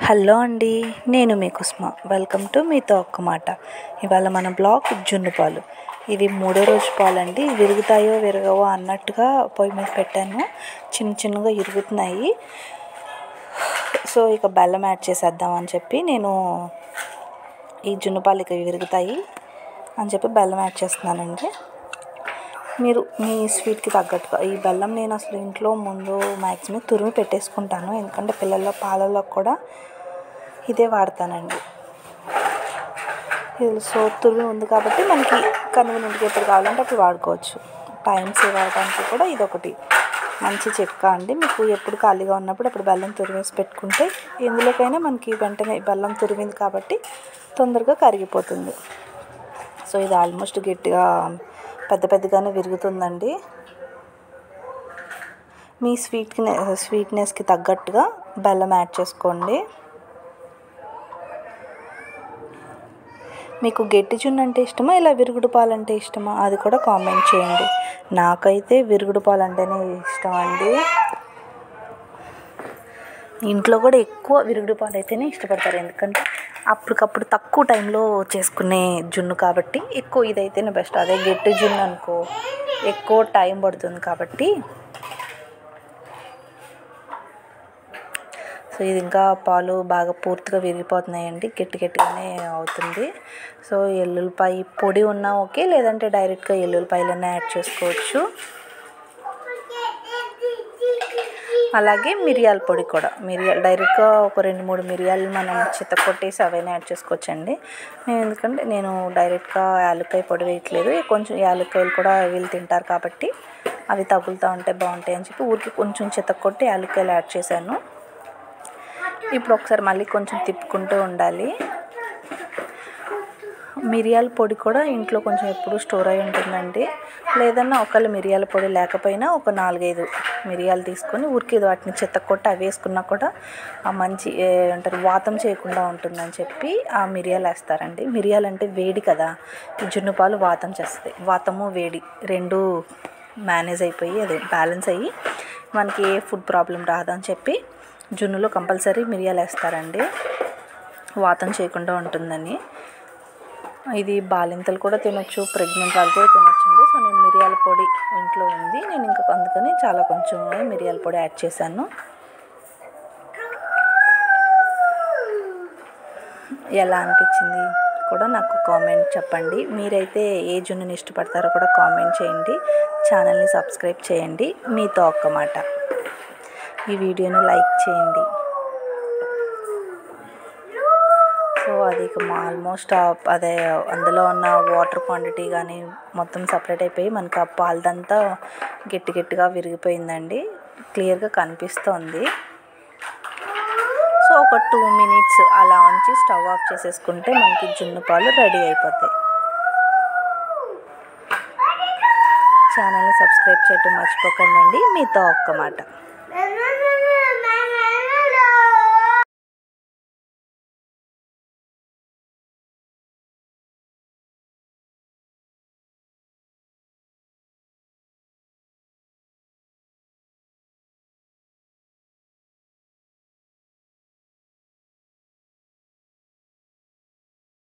Hello అండి, నేను మీ కుస్మ. Welcome to మీతో ఒక్క మాట. ఇవాళ మన బ్లాగ్ జున్ను పాలు. ఇవి 3వ రోజు పాలండి. విరుగుతాయో విరగవో అన్నట్టుగా పొయ్యి మీద పెట్టాను. చిన్న చిన్నగా ఇరుగుతున్నాయి. సో ఇక బెల్లం యాడ్ చేసేద్దామని చెప్పి నేను ఈ జున్ను పాలు ఇక విరుగుతాయి అని చెప్పి బెల్లం యాడ్ చేస్తున్నానండి. మీరు మీ స్వీట్కి తగ్గట్టుగా ఈ బెల్లం నేను అసలు ఇంట్లో ముందు మ్యాక్సిమం తురిమి పెట్టేసుకుంటాను. ఎందుకంటే పిల్లల పాలల్లో కూడా ఇదే వాడతానండి. సో తురిమి ఉంది కాబట్టి మనకి కన్వీనియంట్గా ఎప్పుడు కావాలంటే అప్పుడు వాడుకోవచ్చు. టైం సేవ్ అవ్వడానికి కూడా ఇదొకటి మంచి చిట్కా అండి. మీకు ఎప్పుడు ఖాళీగా ఉన్నప్పుడు అప్పుడు బెల్లం తురిమేసి పెట్టుకుంటే ఎందులోకైనా మనకి వెంటనే బెల్లం తురిమింది కాబట్టి తొందరగా కరిగిపోతుంది. సో ఇది ఆల్మోస్ట్ గట్టిగా పెద్దగానే విరుగుతుందండి. మీ స్వీట్నెస్కి తగ్గట్టుగా బెల్లం యాడ్ చేసుకోండి. మీకు గట్టి జున్ను అంటే ఇష్టమా, ఇలా విరుగుడు పాలు అంటే ఇష్టమా, అది కూడా కామెంట్ చేయండి. నాకైతే విరుగుడు పాలు అంటేనే ఇష్టం అండి. ఇంట్లో కూడా ఎక్కువ విరుగుడు పాలు అయితేనే ఇష్టపడతారు. ఎందుకంటే అప్పటికప్పుడు తక్కువ టైంలో చేసుకునే జున్ను కాబట్టి ఎక్కువ ఇదైతేనే బెస్ట్. అదే గట్టి జున్ను అనుకో ఎక్కువ టైం పడుతుంది కాబట్టి. సో ఇది ఇంకా పాలు బాగా పూర్తిగా విరిగిపోతున్నాయండి. గట్టిగానే అవుతుంది. సో ఎల్లుల్లిపాయ పొడి ఉన్నా ఓకే, లేదంటే డైరెక్ట్గా ఎల్లుల్లిపాయలన్నా యాడ్ చేసుకోవచ్చు. అలాగే మిరియాల పొడి కూడా, డైరెక్ట్గా ఒక 2-3 మిరియాలు మనం చితకొట్టేసి అవైనా యాడ్ చేసుకోవచ్చండి. ఎందుకంటే నేను డైరెక్ట్గా యాలక్కాయ పొడి వేయట్లేదు. కొంచెం యాలక్కాయలు కూడా వీళ్ళు తింటారు కాబట్టి అవి తగులుతూ ఉంటే బాగుంటాయి అని చెప్పి ఊరికి కొంచెం చితకొట్టి యాలక్కాయలు యాడ్ చేశాను. ఇప్పుడు ఒకసారి మళ్ళీ కొంచెం తిప్పుకుంటూ ఉండాలి. మిరియాల పొడి కూడా ఇంట్లో కొంచెం ఎప్పుడు స్టోర్ అయి ఉంటుందండి. లేదన్నా ఒకవేళ మిరియాల పొడి లేకపోయినా ఒక 4-5 మిరియాలు తీసుకొని ఊరికి వాటిని చితక్కొట్టి అవి వేసుకున్నా కూడా ఆ మంచి అంటారు వాతం చేయకుండా ఉంటుందని చెప్పి ఆ మిరియాలు వేస్తారండి. మిరియాలు అంటే వేడి కదా, ఈ జున్ను పాలు వాతం చేస్తాయి. వాతము వేడి రెండు మేనేజ్ అయిపోయి అదే బ్యాలెన్స్ అయ్యి మనకి ఏ ఫుడ్ ప్రాబ్లం రాదని చెప్పి జున్నులో కంపల్సరీ మిరియాలు వేస్తారండి, వాతం చేయకుండా ఉంటుందని. ఇది బాలింతలు కూడా తినొచ్చు, ప్రెగ్నెంట్ వాళ్ళు కూడా తినొచ్చండి. సో నేను మిరియాల పొడి ఇంట్లో ఉంది, నేను ఇంకా అందుకని చాలా కొంచెం మిరియాల పొడి యాడ్ చేశాను. ఎలా అనిపించింది కూడా నాకు కామెంట్ చెప్పండి. మీరైతే ఏ జున్నుని ఇష్టపడతారో కూడా కామెంట్ చేయండి. ఛానల్ని సబ్స్క్రైబ్ చేయండి. మీతో ఒక్క మాట. ఈ వీడియోని లైక్ చేయండి. సో అది ఆల్మోస్ట్ అదే అందులో ఉన్న వాటర్ క్వాంటిటీ కానీ మొత్తం సపరేట్ అయిపోయి మనకు ఆ పాలదంతా గట్టిగా విరిగిపోయిందండి. క్లియర్గా కనిపిస్తోంది. సో ఒక 2 మినిట్స్ అలా ఉంచి స్టవ్ ఆఫ్ చేసేసుకుంటే మనకి జున్ను పాలు రెడీ అయిపోతాయి. ఛానల్ని సబ్స్క్రైబ్ చేయటం మర్చిపోకండి. మీతో ఒక్క మాట.